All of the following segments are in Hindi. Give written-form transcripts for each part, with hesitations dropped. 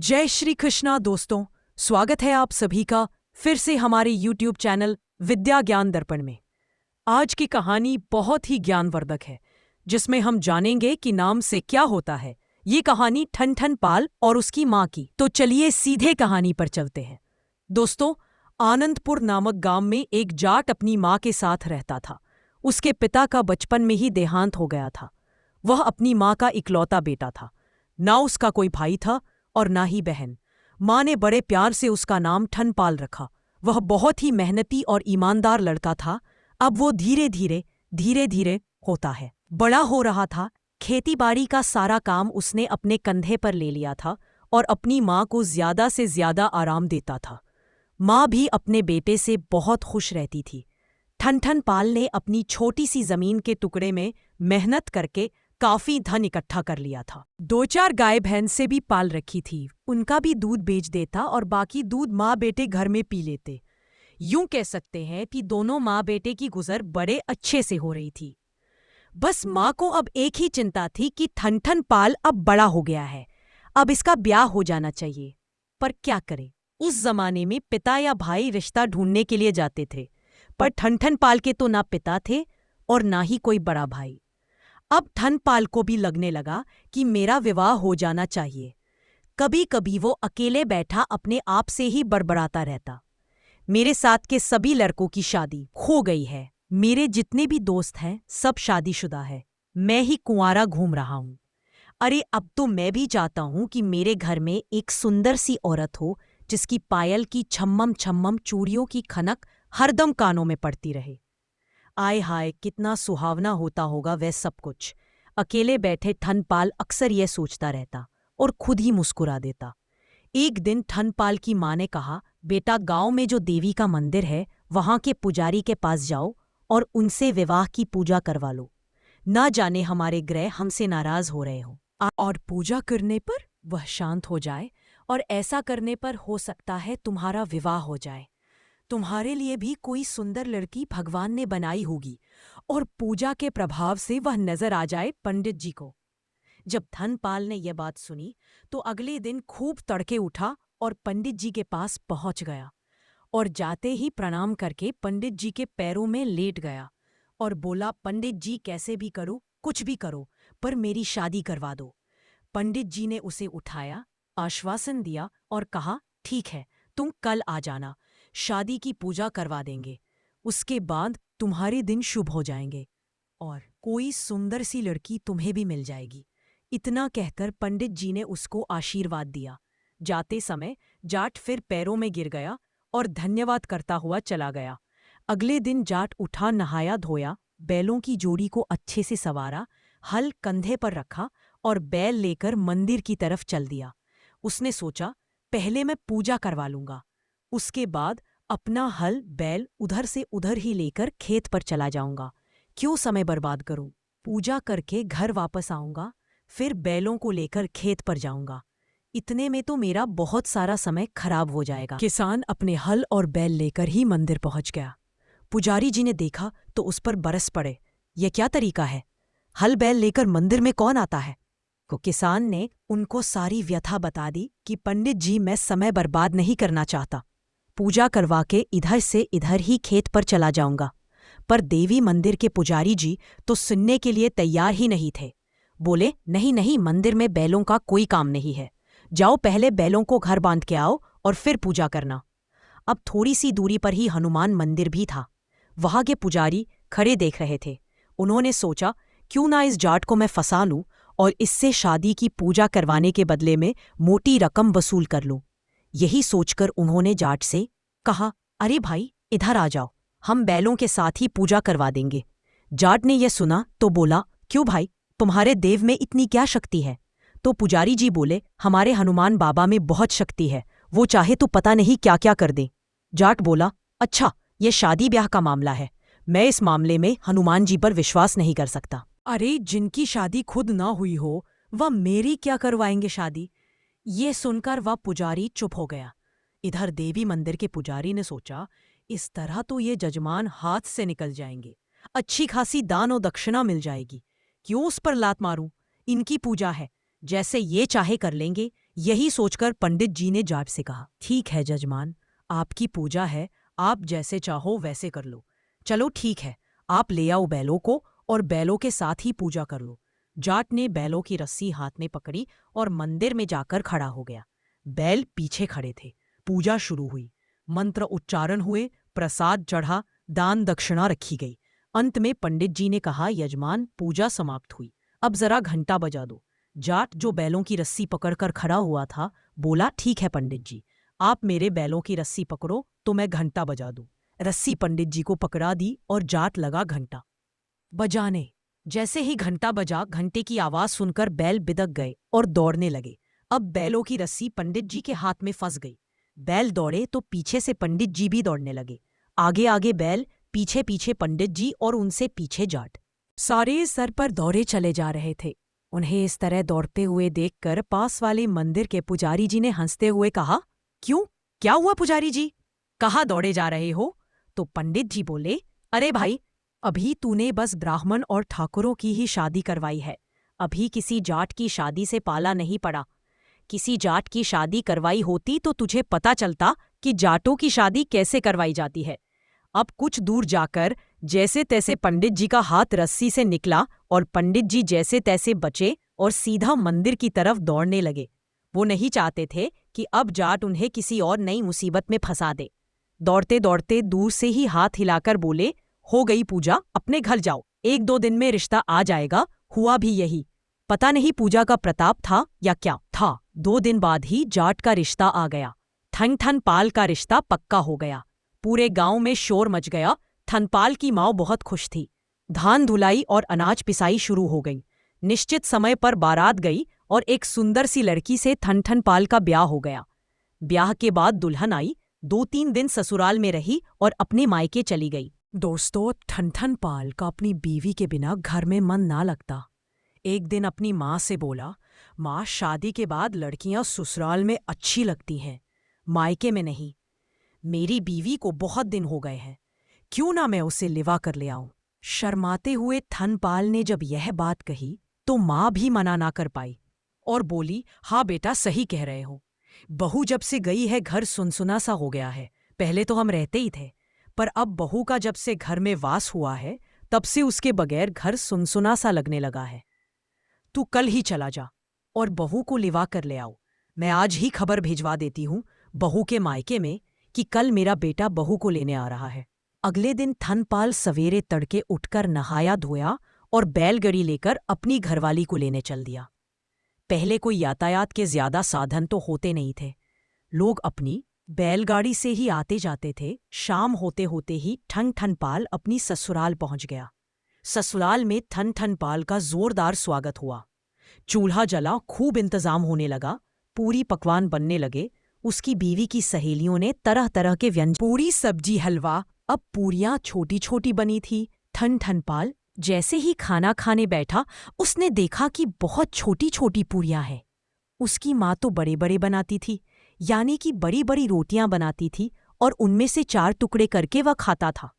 जय श्री कृष्णा दोस्तों, स्वागत है आप सभी का फिर से हमारे YouTube चैनल विद्या ज्ञान दर्पण में। आज की कहानी बहुत ही ज्ञानवर्धक है, जिसमें हम जानेंगे कि नाम से क्या होता है। ये कहानी ठन ठन पाल और उसकी माँ की। तो चलिए सीधे कहानी पर चलते हैं। दोस्तों, आनंदपुर नामक गांव में एक जाट अपनी माँ के साथ रहता था। उसके पिता का बचपन में ही देहांत हो गया था। वह अपनी माँ का इकलौता बेटा था। ना उसका कोई भाई था और ना ही बहन। माँ ने बड़े प्यार से उसका नाम ठनपाल रखा। वह बहुत ही मेहनती और ईमानदार लड़का था। अब वो धीरे धीरे होता है बड़ा हो रहा था। खेतीबाड़ी का सारा काम उसने अपने कंधे पर ले लिया था और अपनी माँ को ज्यादा से ज्यादा आराम देता था। माँ भी अपने बेटे से बहुत खुश रहती थी। ठन पाल ने अपनी छोटी सी जमीन के टुकड़े में मेहनत करके काफी धन इकट्ठा कर लिया था। 2-4 गाय भैंसे भी पाल रखी थी। उनका भी दूध बेच देता और बाकी दूध माँ बेटे घर में पी लेते। यूं कह सकते हैं कि दोनों माँ बेटे की गुजर बड़े अच्छे से हो रही थी। बस माँ को अब एक ही चिंता थी कि ठन पाल अब बड़ा हो गया है, अब इसका ब्याह हो जाना चाहिए। पर क्या करे, उस जमाने में पिता या भाई रिश्ता ढूंढने के लिए जाते थे, पर ठन पाल के तो ना पिता थे और ना ही कोई बड़ा भाई। अब ठनपाल को भी लगने लगा कि मेरा विवाह हो जाना चाहिए। कभी कभी वो अकेले बैठा अपने आप से ही बड़बड़ाता रहता, मेरे साथ के सभी लड़कों की शादी हो गई है, मेरे जितने भी दोस्त हैं सब शादीशुदा है, मैं ही कुंवारा घूम रहा हूं। अरे अब तो मैं भी चाहता हूं कि मेरे घर में एक सुंदर सी औरत हो, जिसकी पायल की छम्मम छम्मम चूड़ियों की खनक हरदम कानों में पड़ती रहे। आय हाय, कितना सुहावना होता होगा वह सब कुछ। अकेले बैठे ठनपाल अक्सर यह सोचता रहता और खुद ही मुस्कुरा देता। एक दिन ठनपाल की माँ ने कहा, बेटा गांव में जो देवी का मंदिर है वहां के पुजारी के पास जाओ और उनसे विवाह की पूजा करवा लो। ना जाने हमारे ग्रह हमसे नाराज हो रहे हो और पूजा करने पर वह शांत हो जाए, और ऐसा करने पर हो सकता है तुम्हारा विवाह हो जाए। तुम्हारे लिए भी कोई सुंदर लड़की भगवान ने बनाई होगी और पूजा के प्रभाव से वह नजर आ जाए पंडित जी को। जब धनपाल ने यह बात सुनी तो अगले दिन खूब तड़के उठा और पंडित जी के पास पहुंच गया और जाते ही प्रणाम करके पंडित जी के पैरों में लेट गया और बोला, पंडित जी कैसे भी करो, कुछ भी करो, पर मेरी शादी करवा दो। पंडित जी ने उसे उठाया, आश्वासन दिया और कहा, ठीक है, तुम कल आ जाना, शादी की पूजा करवा देंगे, उसके बाद तुम्हारे दिन शुभ हो जाएंगे और कोई सुंदर सी लड़की तुम्हें भी मिल जाएगी। इतना कहकर पंडित जी ने उसको आशीर्वाद दिया। जाते समय जाट फिर पैरों में गिर गया और धन्यवाद करता हुआ चला गया। अगले दिन जाट उठा, नहाया धोया, बैलों की जोड़ी को अच्छे से संवारा, हल कंधे पर रखा और बैल लेकर मंदिर की तरफ चल दिया। उसने सोचा, पहले मैं पूजा करवा लूंगा, उसके बाद अपना हल बैल उधर से उधर ही लेकर खेत पर चला जाऊंगा। क्यों समय बर्बाद करूं? पूजा करके घर वापस आऊंगा, फिर बैलों को लेकर खेत पर जाऊंगा। इतने में तो मेरा बहुत सारा समय खराब हो जाएगा। किसान अपने हल और बैल लेकर ही मंदिर पहुंच गया। पुजारी जी ने देखा तो उस पर बरस पड़े, यह क्या तरीका है? हल बैल लेकर मंदिर में कौन आता है? को किसान ने उनको सारी व्यथा बता दी कि पंडित जी, मैं समय बर्बाद नहीं करना चाहता, पूजा करवा के इधर से इधर ही खेत पर चला जाऊंगा। पर देवी मंदिर के पुजारी जी तो सुनने के लिए तैयार ही नहीं थे। बोले, नहीं नहीं, मंदिर में बैलों का कोई काम नहीं है, जाओ पहले बैलों को घर बांध के आओ और फिर पूजा करना। अब थोड़ी सी दूरी पर ही हनुमान मंदिर भी था। वहां के पुजारी खड़े देख रहे थे। उन्होंने सोचा, क्यों ना इस जाट को मैं फंसा लूं और इससे शादी की पूजा करवाने के बदले में मोटी रकम वसूल कर लूं। यही सोचकर उन्होंने जाट से कहा, अरे भाई इधर आ जाओ, हम बैलों के साथ ही पूजा करवा देंगे। जाट ने यह सुना तो बोला, क्यों भाई, तुम्हारे देव में इतनी क्या शक्ति है? तो पुजारी जी बोले, हमारे हनुमान बाबा में बहुत शक्ति है, वो चाहे तो पता नहीं क्या क्या कर दें। जाट बोला, अच्छा, यह शादी ब्याह का मामला है, मैं इस मामले में हनुमान जी पर विश्वास नहीं कर सकता। अरे जिनकी शादी खुद ना हुई हो वह मेरी क्या करवाएंगे शादी? ये सुनकर वह पुजारी चुप हो गया। इधर देवी मंदिर के पुजारी ने सोचा, इस तरह तो ये जजमान हाथ से निकल जाएंगे, अच्छी खासी दान और दक्षिणा मिल जाएगी, क्यों उस पर लात मारूं? इनकी पूजा है, जैसे ये चाहे कर लेंगे, यही सोचकर पंडित जी ने जाट से कहा, ठीक है जजमान, आपकी पूजा है, आप जैसे चाहो वैसे कर लो। चलो ठीक है, आप ले आओ बैलों को और बैलों के साथ ही पूजा कर लो। जाट ने बैलों की रस्सी हाथ में पकड़ी और मंदिर में जाकर खड़ा हो गया। बैल पीछे खड़े थे। पूजा शुरू हुई। मंत्र उच्चारण हुए, प्रसाद चढ़ा, दान दक्षिणा रखी गई। अंत में पंडित जी ने कहा, यजमान, पूजा समाप्त हुई, अब जरा घंटा बजा दो। जाट जो बैलों की रस्सी पकड़कर खड़ा हुआ था बोला, ठीक है पंडित जी, आप मेरे बैलों की रस्सी पकड़ो तो मैं घंटा बजा दूं। रस्सी पंडित जी को पकड़ा दी और जाट लगा घंटा बजाने। जैसे ही घंटा बजा, घंटे की आवाज सुनकर बैल बिदक गए और दौड़ने लगे। अब बैलों की रस्सी पंडित जी के हाथ में फंस गई। बैल दौड़े तो पीछे से पंडित जी भी दौड़ने लगे। आगे आगे बैल, पीछे पीछे पंडित जी और उनसे पीछे जाट। सारे सर पर दौड़े चले जा रहे थे। उन्हें इस तरह दौड़ते हुए देखकर पास वाले मंदिर के पुजारी जी ने हंसते हुए कहा, क्यों, क्या हुआ पुजारी जी, कहाँ दौड़े जा रहे हो? तो पंडित जी बोले, अरे भाई, अभी तूने बस ब्राह्मण और ठाकुरों की ही शादी करवाई है, अभी किसी जाट की शादी से पाला नहीं पड़ा। किसी जाट की शादी करवाई होती तो तुझे पता चलता कि जाटों की शादी कैसे करवाई जाती है। अब कुछ दूर जाकर जैसे तैसे पंडित जी का हाथ रस्सी से निकला और पंडित जी जैसे तैसे बचे और सीधा मंदिर की तरफ दौड़ने लगे। वो नहीं चाहते थे कि अब जाट उन्हें किसी और नई मुसीबत में फंसा दे। दौड़ते दौड़ते दूर से ही हाथ हिलाकर बोले, हो गई पूजा, अपने घर जाओ, 1-2 दिन में रिश्ता आ जाएगा। हुआ भी यही। पता नहीं पूजा का प्रताप था या क्या था, 2 दिन बाद ही जाट का रिश्ता आ गया। ठन ठन पाल का रिश्ता पक्का हो गया। पूरे गांव में शोर मच गया। थनपाल की माँ बहुत खुश थी। धान धुलाई और अनाज पिसाई शुरू हो गई। निश्चित समय पर बारात गई और एक सुंदर सी लड़की से थनपाल का ब्याह हो गया। ब्याह के बाद दुल्हन आई, 2-3 दिन ससुराल में रही और अपने मायके चली गई। दोस्तों, थनपाल का अपनी बीवी के बिना घर में मन ना लगता। एक दिन अपनी माँ से बोला, माँ, शादी के बाद लड़कियां ससुराल में अच्छी लगती हैं, मायके में नहीं। मेरी बीवी को बहुत दिन हो गए हैं, क्यों ना मैं उसे लिवा कर ले आऊं। शर्माते हुए थनपाल ने जब यह बात कही तो माँ भी मना ना कर पाई और बोली, हाँ बेटा, सही कह रहे हो। बहू जब से गई है घर सुनसुना सा हो गया है। पहले तो हम रहते ही थे, पर अब बहू का जब से घर में वास हुआ है तब से उसके बगैर घर सुनसुना सा लगने लगा है। तू कल ही चला जा और बहू को लिवा कर ले आओ। मैं आज ही खबर भिजवा देती हूँ बहू के मायके में कि कल मेरा बेटा बहू को लेने आ रहा है। अगले दिन थनपाल सवेरे तड़के उठकर नहाया धोया और बैलगाड़ी लेकर अपनी घरवाली को लेने चल दिया। पहले कोई यातायात के ज्यादा साधन तो होते नहीं थे। लोग अपनी बैलगाड़ी से ही आते जाते थे। शाम होते होते ही थनपाल अपनी ससुराल पहुंच गया। ससुराल में थनपाल का जोरदार स्वागत हुआ। चूल्हा जला, खूब इंतजाम होने लगा, पूरी पकवान बनने लगे। उसकी बीवी की सहेलियों ने तरह तरह के व्यंजन, पूरी, सब्जी, हलवा। अब पूरियां छोटी छोटी बनी थी। थनपाल जैसे ही खाना खाने बैठा, उसने देखा कि बहुत छोटी छोटी पूरियां हैं। उसकी माँ तो बड़े बड़े बनाती थी, यानी कि बड़ी बड़ी रोटियां बनाती थी और उनमें से 4 टुकड़े करके वह खाता था।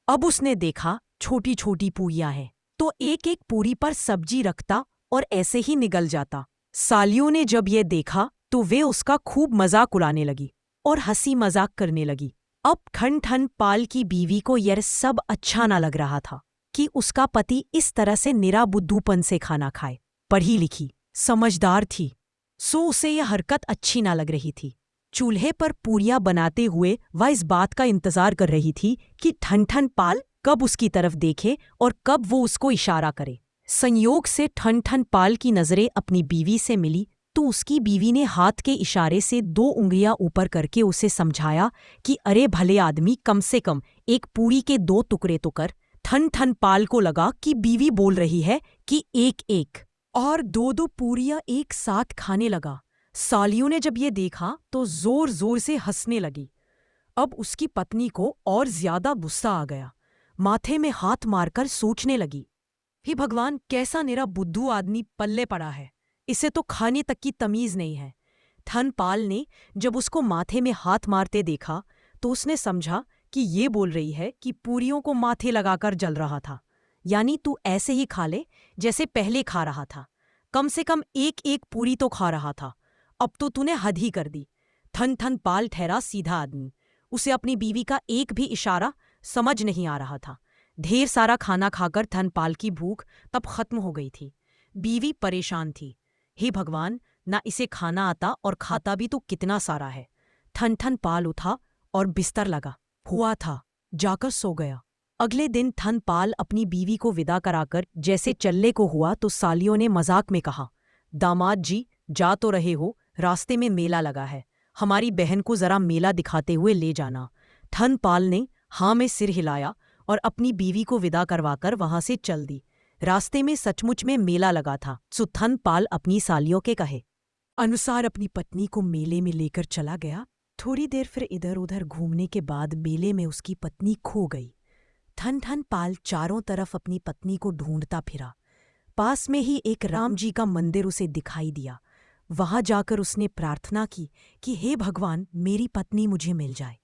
अब उसने देखा छोटी छोटी पूरियां हैं तो एक एक पूरी पर सब्जी रखता और ऐसे ही निगल जाता। सालियों ने जब ये देखा तो वे उसका खूब मजाक उड़ाने लगी और हंसी मजाक करने लगी। अब थनपाल की बीवी को यह सब अच्छा ना लग रहा था कि उसका पति इस तरह से निरा बुद्धूपन से खाना खाए। पढ़ी लिखी, समझदार थी, सो उसे यह हरकत अच्छी ना लग रही थी। चूल्हे पर पूरियां बनाते हुए वह इस बात का इंतजार कर रही थी कि थनपाल कब उसकी तरफ देखे और कब वो उसको इशारा करे। संयोग से थनपाल की नजरें अपनी बीवी से मिली तो उसकी बीवी ने हाथ के इशारे से 2 उंगलियां ऊपर करके उसे समझाया कि अरे भले आदमी, कम से कम एक पूरी के 2 टुकड़े तो कर। थनपाल को लगा कि बीवी बोल रही है कि एक एक, और 2-2 पूरियां एक साथ खाने लगा। सालियों ने जब ये देखा तो जोर जोर से हंसने लगी। अब उसकी पत्नी को और ज्यादा गुस्सा आ गया। माथे में हाथ मारकर सोचने लगी, हे भगवान, कैसा निरा बुद्धू आदमी पल्ले पड़ा है, इसे तो खाने तक की तमीज नहीं है। थनपाल ने जब उसको माथे में हाथ मारते देखा तो उसने समझा कि ये बोल रही है कि पूरियों को माथे लगाकर जल रहा था, यानी तू ऐसे ही खा ले जैसे पहले खा रहा था। कम से कम एक एक पूरी तो खा रहा था। अब तो तूने हद ही कर दी। थन थन पाल ठहरा सीधा आदमी। उसे अपनी बीवी का एक भी इशारा समझ नहीं आ रहा था। ढेर सारा खाना खाकर धनपाल की भूख तब खत्म हो गई थी। बीवी परेशान थी। हे भगवान, ना इसे खाना आता और खाता भी तो कितना सारा है। ठन ठन पाल उठा और बिस्तर लगा हुआ था, जाकर सो गया। अगले दिन थन पाल अपनी बीवी को विदा कराकर जैसे चलने को हुआ तो सालियों ने मजाक में कहा, दामाद जी जा तो रहे हो, रास्ते में मेला लगा है, हमारी बहन को जरा मेला दिखाते हुए ले जाना। थन पाल ने हाँ में सिर हिलाया और अपनी बीवी को विदा करवाकर वहां से चल दी। रास्ते में सचमुच में मेला लगा था, सो थन पाल अपनी सालियों के कहे अनुसार अपनी पत्नी को मेले में लेकर चला गया। थोड़ी देर फिर इधर उधर घूमने के बाद मेले में उसकी पत्नी खो गई। थन थन पाल चारों तरफ अपनी पत्नी को ढूंढता फिरा। पास में ही एक राम जी का मंदिर उसे दिखाई दिया। वहां जाकर उसने प्रार्थना की कि हे भगवान, मेरी पत्नी मुझे मिल जाए।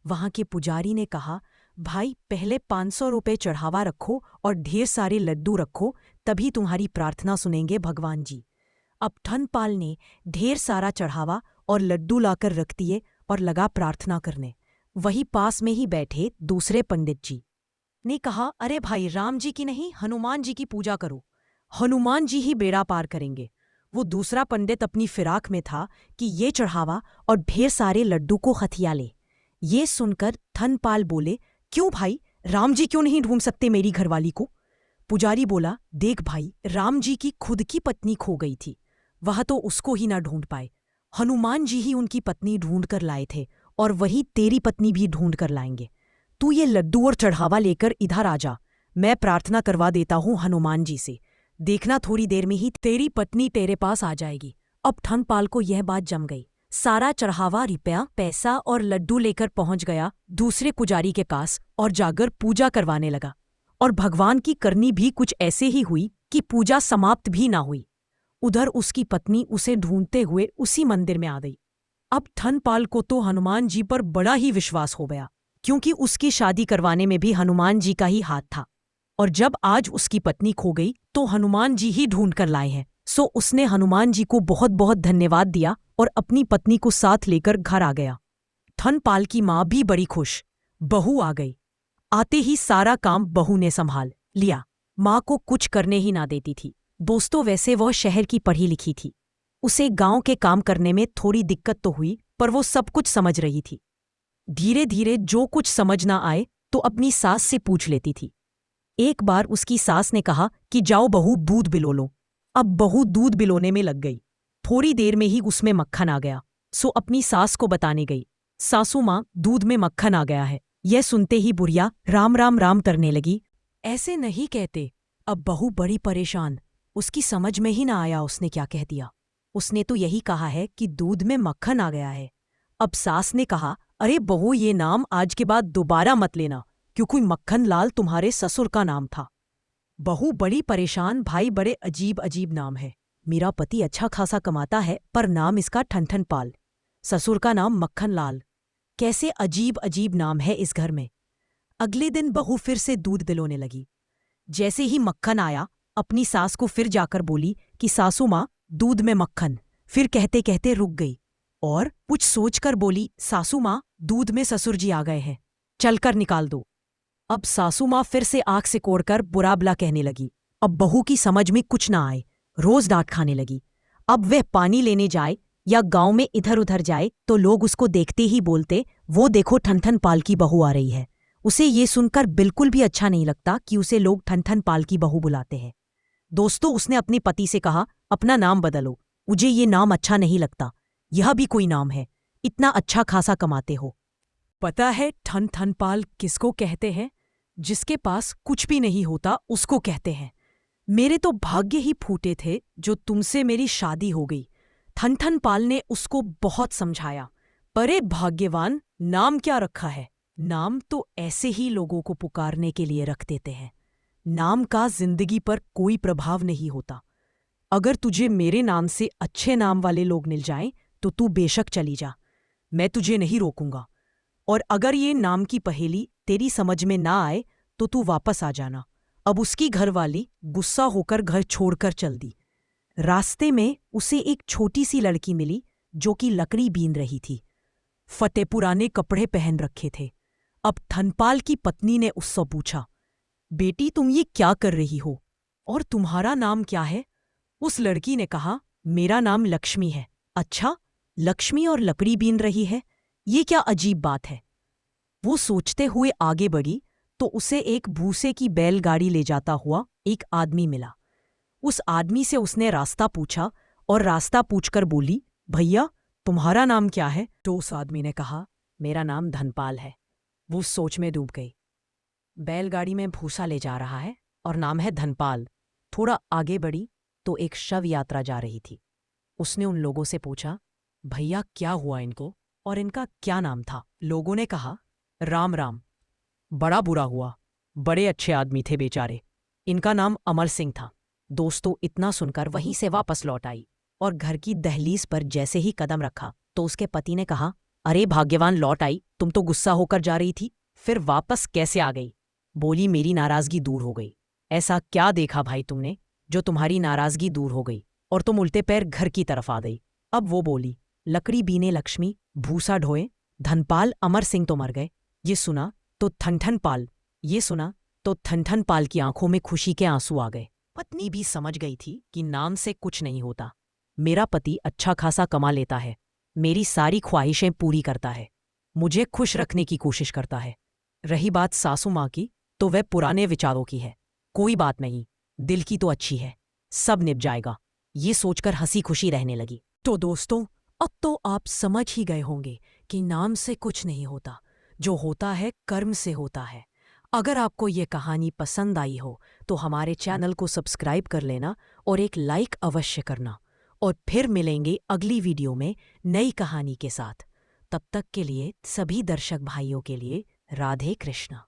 वहां के पुजारी ने कहा, भाई पहले 500 रुपये चढ़ावा रखो और ढेर सारे लड्डू रखो, तभी तुम्हारी प्रार्थना सुनेंगे भगवान जी। अब धनपाल ने ढेर सारा चढ़ावा और लड्डू लाकर रख दिए और लगा प्रार्थना करने। वही पास में ही बैठे दूसरे पंडित जी ने कहा, अरे भाई, राम जी की नहीं, हनुमान जी की पूजा करो, हनुमान जी ही बेड़ा पार करेंगे। वो दूसरा पंडित अपनी फिराक में था कि ये चढ़ावा और ढेर सारे लड्डू को हथिया ले। ये सुनकर धनपाल बोले, क्यों भाई, राम जी क्यों नहीं ढूंढ सकते मेरी घरवाली को? पुजारी बोला, देख भाई, राम जी की खुद की पत्नी खो गई थी, वह तो उसको ही ना ढूंढ पाए। हनुमान जी ही उनकी पत्नी ढूंढ कर लाए थे और वही तेरी पत्नी भी ढूंढ कर लाएंगे। तू ये लड्डू और चढ़ावा लेकर इधर आ जा, मैं प्रार्थना करवा देता हूँ हनुमान जी से। देखना थोड़ी देर में ही तेरी पत्नी तेरे पास आ जाएगी। अब धनपाल को यह बात जम गई। सारा चढ़ावा, रुपया, पैसा और लड्डू लेकर पहुंच गया दूसरे पुजारी के पास और जाकर पूजा करवाने लगा। और भगवान की करनी भी कुछ ऐसे ही हुई कि पूजा समाप्त भी ना हुई। उधर उसकी पत्नी उसे ढूंढते हुए उसी मंदिर में आ गई। अब धनपाल को तो हनुमान जी पर बड़ा ही विश्वास हो गया, क्योंकि उसकी शादी करवाने में भी हनुमान जी का ही हाथ था। और जब आज उसकी पत्नी खो गई तो हनुमान जी ही ढूंढ कर लाए हैं। सो उसने हनुमान जी को बहुत बहुत धन्यवाद दिया और अपनी पत्नी को साथ लेकर घर आ गया। धनपाल की माँ भी बड़ी खुश। बहू आ गई। आते ही सारा काम बहू ने संभाल लिया। माँ को कुछ करने ही ना देती थी। दोस्तों, वैसे वह शहर की पढ़ी लिखी थी। उसे गांव के काम करने में थोड़ी दिक्कत तो हुई, पर वो सब कुछ समझ रही थी। धीरे धीरे जो कुछ समझ ना आए तो अपनी सास से पूछ लेती थी। एक बार उसकी सास ने कहा कि जाओ बहू, दूध बिलो लो। अब बहू दूध बिलोने में लग गई। थोड़ी देर में ही उसमें मक्खन आ गया। सो अपनी सास को बताने गई, सासू माँ, दूध में मक्खन आ गया है। यह सुनते ही बुढ़िया राम राम राम करने लगी। ऐसे नहीं कहते। अब बहू बड़ी परेशान। उसकी समझ में ही ना आया उसने क्या कह दिया। उसने तो यही कहा है कि दूध में मक्खन आ गया है। अब सास ने कहा, अरे बहू, ये नाम आज के बाद दोबारा मत लेना, क्योंकि मक्खन लाल तुम्हारे ससुर का नाम था। बहू बड़ी परेशान, भाई बड़े अजीब अजीब नाम है। मेरा पति अच्छा खासा कमाता है, पर नाम इसका ठनठन पाल, ससुर का नाम मक्खन लाल। कैसे अजीब अजीब नाम है इस घर में। अगले दिन बहू फिर से दूध दिलोने लगी। जैसे ही मक्खन आया, अपनी सास को फिर जाकर बोली कि सासू माँ, दूध में मक्खन। फिर कहते कहते रुक गई और कुछ सोचकर बोली, सासू माँ, दूध में ससुर जी आ गए हैं, चलकर निकाल दो। अब सासू माँ फिर से आंख से कोड़कर बुरा भला कहने लगी। अब बहू की समझ में कुछ ना आए, रोज डांट खाने लगी। अब वह पानी लेने जाए या गांव में इधर उधर जाए तो लोग उसको देखते ही बोलते, वो देखो ठनठन पाल की बहू आ रही है। उसे ये सुनकर बिल्कुल भी अच्छा नहीं लगता कि उसे लोग ठनठन पाल की बहू बुलाते हैं। दोस्तों, उसने अपने पति से कहा, अपना नाम बदलो, मुझे ये नाम अच्छा नहीं लगता। यह भी कोई नाम है? इतना अच्छा खासा कमाते हो। पता है ठनठन पाल किसको कहते हैं? जिसके पास कुछ भी नहीं होता उसको कहते हैं। मेरे तो भाग्य ही फूटे थे जो तुमसे मेरी शादी हो गई। ठनठन पाल ने उसको बहुत समझाया, परे भाग्यवान, नाम क्या रखा है? नाम तो ऐसे ही लोगों को पुकारने के लिए रख देते हैं। नाम का जिंदगी पर कोई प्रभाव नहीं होता। अगर तुझे मेरे नाम से अच्छे नाम वाले लोग मिल जाएं तो तू बेशक चली जा, मैं तुझे नहीं रोकूंगा। और अगर ये नाम की पहेली तेरी समझ में ना आए तो तू वापस आ जाना। अब उसकी घरवाली गुस्सा होकर घर छोड़कर चल दी। रास्ते में उसे एक छोटी सी लड़की मिली जो कि लकड़ी बीन रही थी। फतेह पुराने कपड़े पहन रखे थे। अब धनपाल की पत्नी ने उससे पूछा, बेटी तुम ये क्या कर रही हो और तुम्हारा नाम क्या है? उस लड़की ने कहा, मेरा नाम लक्ष्मी है। अच्छा, लक्ष्मी और लकड़ी बीन रही है, ये क्या अजीब बात है। वो सोचते हुए आगे बढ़ी तो उसे एक भूसे की बैलगाड़ी ले जाता हुआ एक आदमी मिला। उस आदमी से उसने रास्ता पूछा और रास्ता पूछकर बोली, भैया तुम्हारा नाम क्या है? तो उस आदमी ने कहा, मेरा नाम धनपाल है। वो सोच में डूब गई। बैलगाड़ी में भूसा ले जा रहा है और नाम है धनपाल। थोड़ा आगे बढ़ी तो एक शव यात्रा जा रही थी। उसने उन लोगों से पूछा, भैया क्या हुआ इनको और इनका क्या नाम था? लोगों ने कहा, राम राम, बड़ा बुरा हुआ, बड़े अच्छे आदमी थे बेचारे, इनका नाम अमर सिंह था। दोस्तों इतना सुनकर वहीं से वापस लौट आई और घर की दहलीज पर जैसे ही कदम रखा तो उसके पति ने कहा, अरे भाग्यवान लौट आई, तुम तो गुस्सा होकर जा रही थी, फिर वापस कैसे आ गई? बोली, मेरी नाराजगी दूर हो गई। ऐसा क्या देखा भाई तुमने जो तुम्हारी नाराजगी दूर हो गई और तुम उल्टे पैर घर की तरफ आ गई? अब वो बोली, लकड़ी बीने लक्ष्मी, भूसा ढोए धनपाल, अमर सिंह तो मर गए। ये सुना तो ठन पाल की आंखों में खुशी के आंसू आ गए। पत्नी भी समझ गई थी कि नाम से कुछ नहीं होता। मेरा पति अच्छा खासा कमा लेता है, मेरी सारी ख्वाहिशें पूरी करता है, मुझे खुश रखने की कोशिश करता है। रही बात सासू माँ की, तो वह पुराने विचारों की है। कोई बात नहीं, दिल की तो अच्छी है, सब निभ जाएगा। ये सोचकर हंसी खुशी रहने लगी। तो दोस्तों, अब तो आप समझ ही गए होंगे कि नाम से कुछ नहीं होता, जो होता है कर्म से होता है। अगर आपको ये कहानी पसंद आई हो तो हमारे चैनल को सब्सक्राइब कर लेना और एक लाइक अवश्य करना। और फिर मिलेंगे अगली वीडियो में नई कहानी के साथ। तब तक के लिए सभी दर्शक भाइयों के लिए राधे कृष्णा।